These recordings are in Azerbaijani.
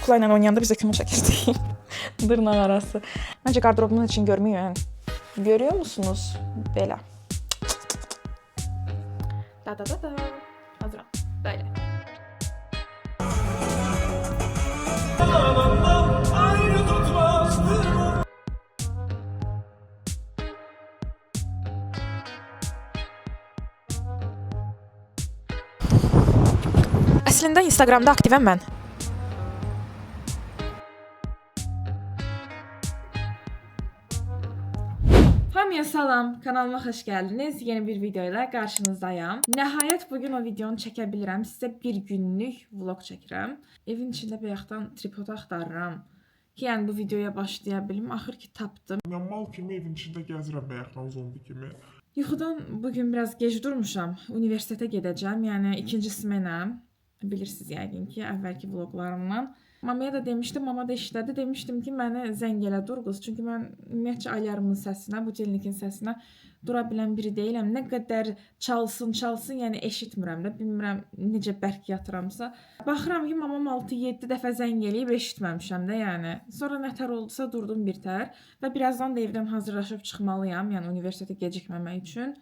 kuklayla oynayanda biz də kino çəkirdik. Dırnaq arası. Məncə qardırobumun için görmüyor. Görüyor musunuz? Belə. Da da da da. Hazıram. Böyle. Əslində Instagramda aktivəm mən. Hamıya salam, kanalıma xoş gəldiniz. Yeni bir video ilə qarşınızdayım. Nəhayət bugün o videonu çəkə bilirəm. Sizə bir günlük vlog çəkirəm. Evin içində bayaqdan tripod axtarıram. Ki, yəni bu videoya başlaya bilim. Axır ki tapdım. Mal kimi evin içində gəzirəm bayaqdan zombi kimi. Yuxudan bugün biraz gec durmuşam. Universitetə gedəcəm. Yəni ikinci smenəm. Bilirsiniz yəqin ki, əvvəlki vloqlarımdan. Mamaya da demişdim, mama da işlədi. Demişdim ki, mənə zəng elə dur qız. Çünki mən ümumiyyətcə alarmın səsinə, budilnikin səsinə dura bilən biri deyiləm. Nə qədər çalsın, yəni eşitmirəm də. Bilmirəm necə bərk yatıramsa. Baxıram ki, mamam 6-7 dəfə zəng eləyib eşitməmişəm də, yəni. Sonra nətər oldusa durdum bir tər və birazdan da evdən hazırlaşıb çıxmalıyam, yəni universitetə gecikməmək üçün.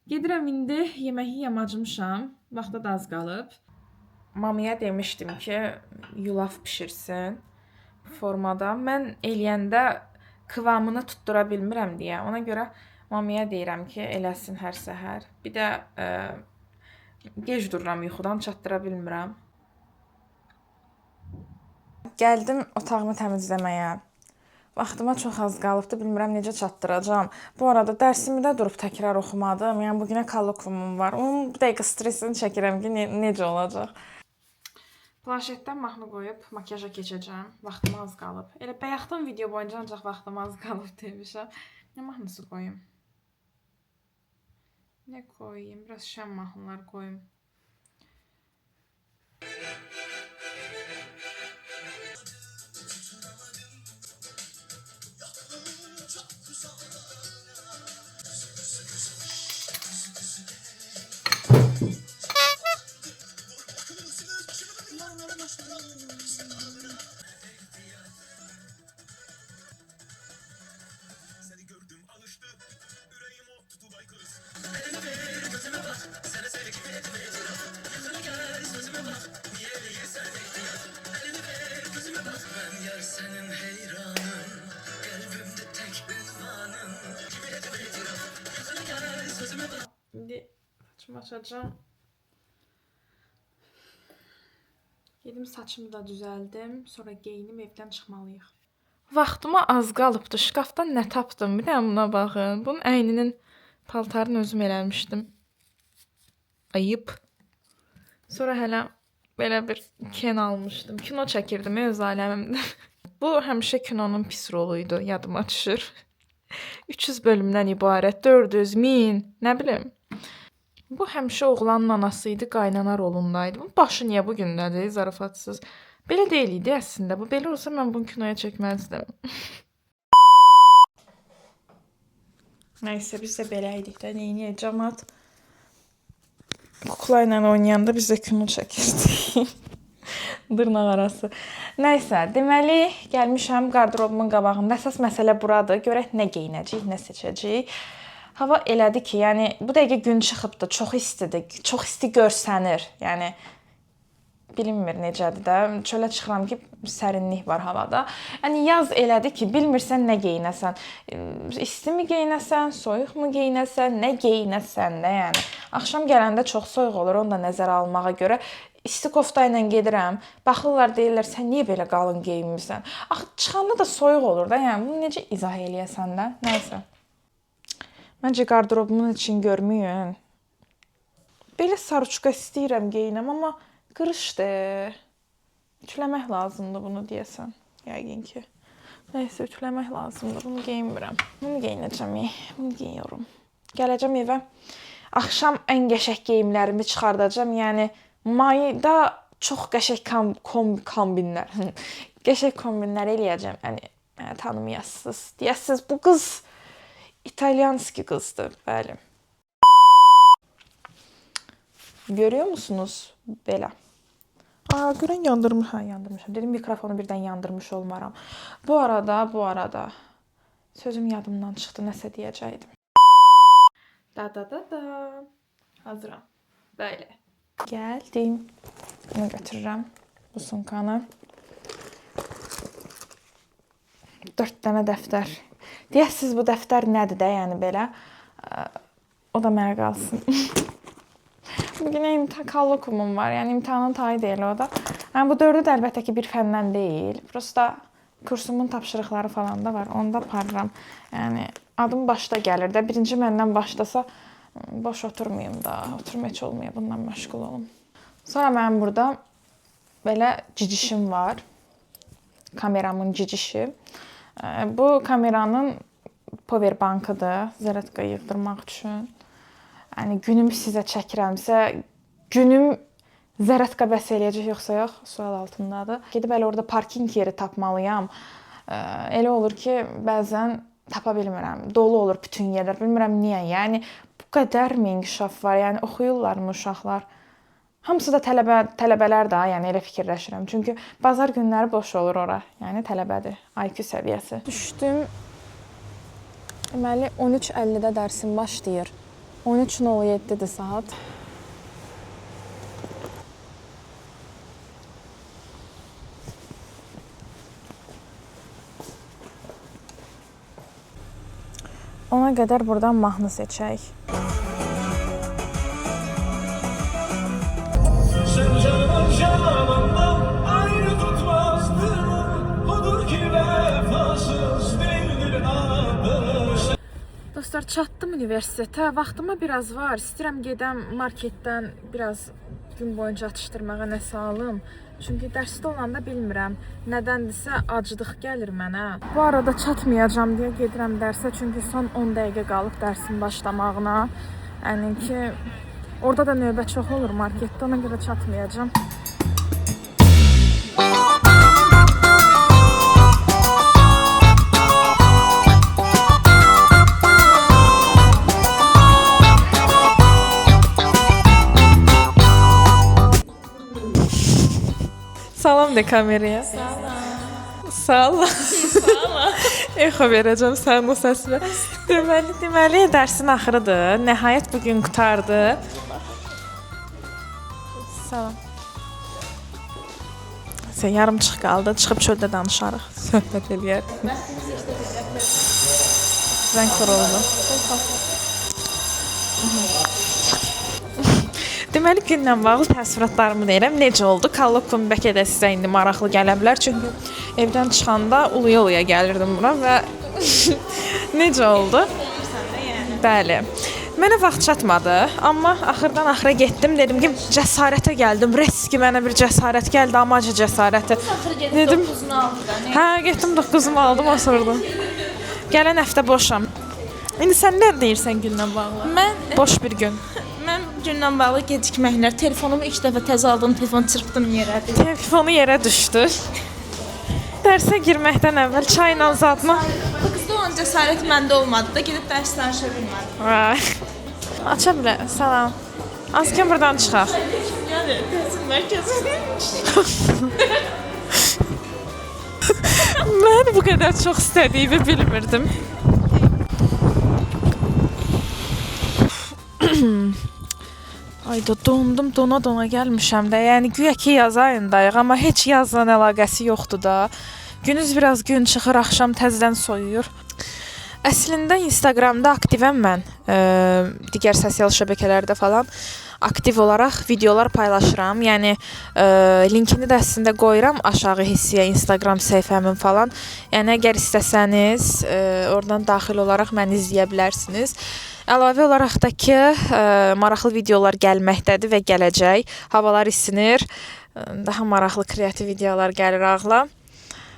Gedirəm indi, yeməyi yemacımışam. Vaxta da az qalıb. Mamaya demişdim ki, yulaf pişirsin formada. Mən eləyəndə kıvamını tutdura bilmirəm deyə. Ona görə mamaya deyirəm ki, eləsin hər səhər. Bir də gec dururam yuxudan, çatdıra bilmirəm. Gəldim otağımı təmizləməyə. Vaxtıma çox az qalıbdı, bilmirəm necə çatdıracağam. Bu arada dərsimi də durub təkrar oxumadım. Yəni bugünə kolloquiumum var. Onun bir dəqiqə stresini çəkirəm ki, necə olacaq. Planşetdən mahnı qoyub makyaja keçəcəm. Vaxtıma az qalıb. Elə bayaqdan video boyunca ancaq vaxtıma az qalıb demişəm. Nə mahnısı qoyum? Nə qoyayım? Biraz şən mahnılar qoyum. İndi saçımı açacağım. Gedim saçımı da düzəldim. Sonra geyinim evdən çıxmalıyıq. Vaxtıma az qalıbdı. Şkafdan nə tapdım? Bir də buna baxın. Bunun əyninin paltarını özüm eləmişdim. Ayıb. Sonra hələ belə bir ken almışdım. Kino çəkirdim öz aləmimdə. Bu həmişə kinonun pis roluydu. Yadıma düşür. 300 bölümdən ibarət. 400, 1000, nə bilim. Bu həmişə oğlanın anası idi, qaynana rolundaydı. Bunun başı niyə bu gündədir, zarafatsız. Belə deyil idi əslində. Bu belə olsa mən bunu kinoya çəkməzdim. Nəysə, biz də belə idik də. Neyini cəmat kuklayla oynayanda biz də kino çəkirdik. Dırnaq arası. Nəysə, deməli, gəlmişəm qardırobumun qabağında. Əsas məsələ buradır. Görək nə geyinəcəyik, nə seçəcəyik. Hava elədi ki, yəni bu dəqiqə gün çıxıbdı, çox istidir, çox isti görsənir. Yəni bilinmir necədir də. Çölə çıxıram ki, sərinlik var havada. Yəni yaz elədi ki, bilmirsən nə geyinəsən. İsti mi geyinəsən, soyuq mu geyinəsən, nə geyinəsən də, yəni. Axşam gələndə çox soyuq olur, onu da nəzərə almağa görə isti kofta ilə gedirəm. Baxırlar, deyirlər, sən niyə belə qalın geyinmirsən? Axı çıxanda da soyuq olur da, yəni bunu necə izah eləyəsən də? Nəysə. Məncə qardırobumun için görmüyün. Belə saruçka istəyirəm geyinəm, amma qırışdır. Ütüləmək lazımdır bunu deyəsən. Yəqin ki. Nəysə, ütüləmək lazımdır. Bunu geyinmirəm. Bunu geyinəcəm. Bunu giyiyorum. Gələcəm evə. Axşam ən qəşəng geyimlərimi çıxardacam. Yəni, mayda çox qəşəng kombinlər. Qəşəng kombinlər eləyəcəm. Yəni, tanımayasınız. Deyəsiniz, bu qız İtalyanski qızdır, bəli. Görüyor musunuz? Belə. Görən yandırmış, yandırmışam. Dedim mikrofonu birdən yandırmış olmaram. Bu arada sözüm yadımdan çıxdı, nəsə deyəcəydim. Da. Hazıram. Böyle. Geldim. Bunu götürürəm. Bu sumkanı. 4 dənə dəftər. Deyəsiz bu dəftər nədir də, yəni belə. O da mənə qalsın. Bugün imtahan kollokumum var. Yəni imtahanın tayı deyil o da. Yəni bu 4-ü də əlbəttə ki bir fəndən deyil. Prosta kursumun tapşırıqları falan da var. Onda aparıram. Yəni adım başda gəlir də. Birinci məndən başlasa boş oturmayım da. Oturma heç olmuyor. Bundan məşğul olum. Sonra mənim burada belə cicişim var. Kameramın cicişi. Bu kameranın powerbankıdır. Zaratka yığdırmaq üçün. Yəni günüm sizə çəkirəmsə, günüm zaratka bəs eləyəcək yoxsa yox, sual altındadır. Gedib elə orada parking yeri tapmalıyam. Elə olur ki, bəzən tapa bilmirəm. Dolu olur bütün yerlər. Bilmirəm niyə. Yəni bu qədər mi inkişaf var? Yəni oxuyurlarmı uşaqlar? Hamısı da tələbələr də, yəni elə fikirləşirəm. Çünki bazar günləri boş olur ora. Yəni tələbədir, IQ səviyyəsi. Düşdüm. Deməli 13:50-də dərsim başlayır. 13:07-dir saat. Ona qədər buradan mahnı seçək. Dostlar, çatdım universitetə. Vaxtıma biraz var. İstəyirəm gedəm marketdən biraz gün boyunca atışdırmağa nəsə alım. Çünki dərsdə olanda bilmirəm. Nədəndirsə acıdıq gəlir mənə. Bu arada çatmayacağam deyə gedirəm dərsə. Çünki son 10 dəqiqə qalıb dərsin başlamağına. Yəni ki, orada da növbə çox olur marketdə. Ona görə çatmayacağam. Salam de kameraya. Salam. Echo verəcəm sənin o səsinə. Deməli dərsin axırıdır. Nəhayət bugün qurtardı. Salam. Sən yarımçıq qaldı. Çıxıb çöldə danışarıq. Söhbət eləyək. Zəng vuruldu. Deməli günlə bağlı təəssüratlarımı deyirəm. Necə oldu? Kollokum bəlkə də sizə indi maraqlı gələ bilər. Çünki evdən çıxanda uluya gəlirdim bura və necə oldu? Bəli. Mənə vaxt çatmadı, amma axırdan axıra getdim. Dedim ki, cəsarətə gəldim. Reski mənə bir cəsarət gəldi, amaca cəsarəti. Dedim, 9-unu aldın. Hə, getdim 9-umu aldım, osurdum. Gələn həftə boşam. İndi sən nə deyirsən günlə bağlı? Boş bir gün. Mən günlə bağlı gecikməklər, telefonumu ilk dəfə təzə aldığım telefonu çırpdım yerə. Telefonu yerə düşdü. Dərsə girməkdən əvvəl çayla zadma. Bu qızda olan cəsarət məndə olmadı da, gedib dərs danışa bilmədim. Vay. Aça bilər, salam. Azkən buradan çıxaq. Yəni, təhsil mərkəzi. Mən bu qədər çox istədiyimi bilmirdim. Ayda dondum, dona gəlmişəm də. Yəni güya ki yaz ayındayıq, amma heç yazla əlaqəsi yoxdur da. Günüz biraz gün çıxır, axşam təzədən soyuyur. Əslində Instagramda aktivəm mən. Digər sosial şəbəkələrdə falan aktiv olaraq videolar paylaşıram. Yəni linkini də əslində qoyuram aşağı hissəyə, Instagram səhifəmin falan. Yəni əgər istəsəniz, oradan daxil olaraq məni izləyə bilərsiniz. Əlavə olaraq da ki, maraqlı videolar gəlməkdədir və gələcək. Havalar isinir, daha maraqlı kreativ videolar gəlir ağla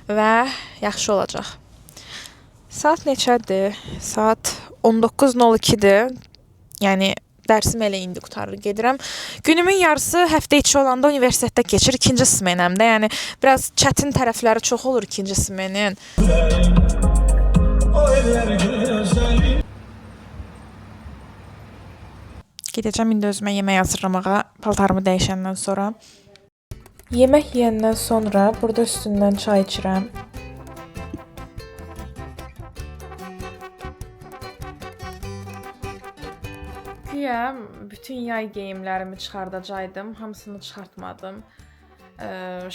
və yaxşı olacaq. Saat neçədir? Saat 19:02-dir. Yəni dərsim elə indi qurtarır, gedirəm. Günümün yarısı həftə içi olanda universitetdə keçir, ikinci smenəmdə. Yəni biraz çətin tərəfləri çox olur ikinci smenin. Gedəcəm indi özümə yemək hazırlamağa, paltarımı dəyişəndən sonra. Yemək yeyəndən sonra burada üstündən çay içirəm. Güya bütün yay geyimlərimi çıxardacaqdım, hamısını çıxartmadım.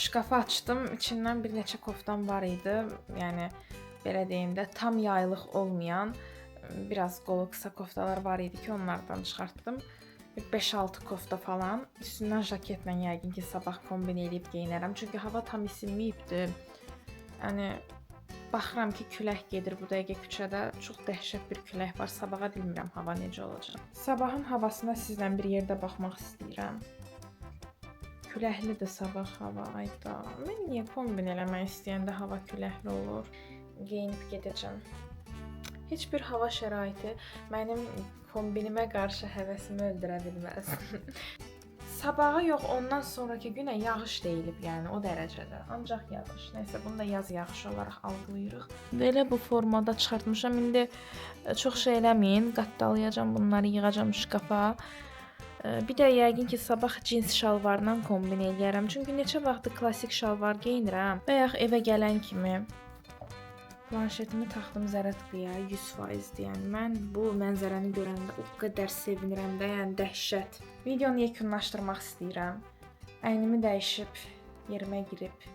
Şkafa açdım, içindən bir neçə koftam var idi. Yəni belə deyim də tam yaylıq olmayan biraz qolu qısa koftalar var idi ki, onlardan çıxartdım. 5-6 kofta falan. Üstündən jaketlə yəqin ki, sabah kombin eləyib geyinərəm. Çünki hava tam isinməyibdi. Yəni baxıram ki, külək gedir bu dəqiqə küçədə. Çox dəhşət bir külək var. Sabaha bilmirəm hava necə olacaq. Sabahın havasına sizlə bir yerdə baxmaq istəyirəm. Küləklidir sabah hava. Ayda. Mən niyə kombin eləmək istəyəndə hava küləkli olur? Geyinib gedəcəm. Heç bir hava şəraiti mənim kombinimə qarşı həvəsimi öldürə bilməz. Sabaha yox, ondan sonraki günə yağış deyilib, yəni o dərəcədə. Ancaq yağış. Nəysə, bunu da yaz yağışı olaraq algılayırıq. Belə bu formada çıxartmışam. İndi çox şey eləməyin. Qattalayacağam bunları, yığacağam şkafa. Bir də yəqin ki, sabah cins şalvarla kombin eləyərəm. Çünki neçə vaxtdır klassik şalvar geyinirəm. Bayaq evə gələn kimi planşetimi taxdım zərətqiyə 100%. Yəni mən bu mənzərəni görəndə o qədər sevinirəm də, yəni dəhşət. Videonu yekunlaşdırmaq istəyirəm. Əynimi dəyişib, yerimə girib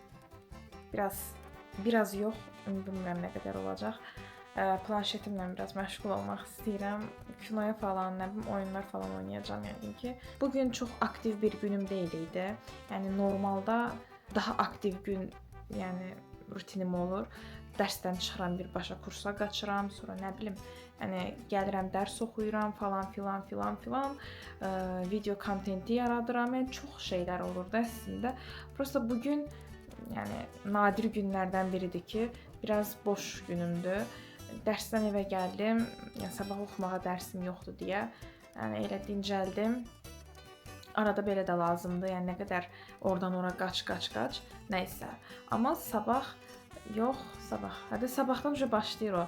biraz yox, bilmirəm nə qədər olacaq. Planşetimlə biraz məşğul olmaq istəyirəm. Kinoya falan, nə bilim, oyunlar falan oynayacağam yəqin ki. Bu gün çox aktiv bir günüm deyil idi. Yəni normalda daha aktiv gün, yəni rutinim olur. Dərsdən çıxıram, birbaşa kursa qaçıram, sonra nə bilim, yəni gəlirəm, dərs oxuyuram falan filan. Video kontenti yaradıram. Yəni çox şeylər olur da əslində. Prosta bu gün yəni nadir günlərdən biridir ki, biraz boş günümdür. Dərsdən evə gəldim. Yəni sabah oxumağa dərsim yoxdur deyə, yəni elə dincəldim. Arada belə də lazımdır. Yəni nə qədər oradan ora qaç. Nəysə. Amma sabah yox, sabah. Hətta sabahdan öncə başlayır o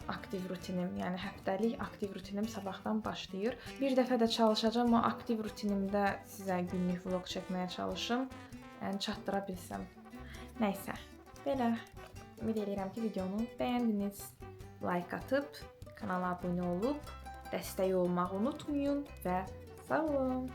aktiv rutinim. Yəni həftəlik aktiv rutinim sabahdan başlayır. Bir dəfə də çalışacağam o aktiv rutinimdə sizə günlük vlog çəkməyə çalışım. Yəni çatdıra bilsəm. Nəysə. Belə ümid edirəm ki, videonu bəyəndiniz. Like atıb, kanala abunə olub, dəstək olmağı unutmayın və sağ olun.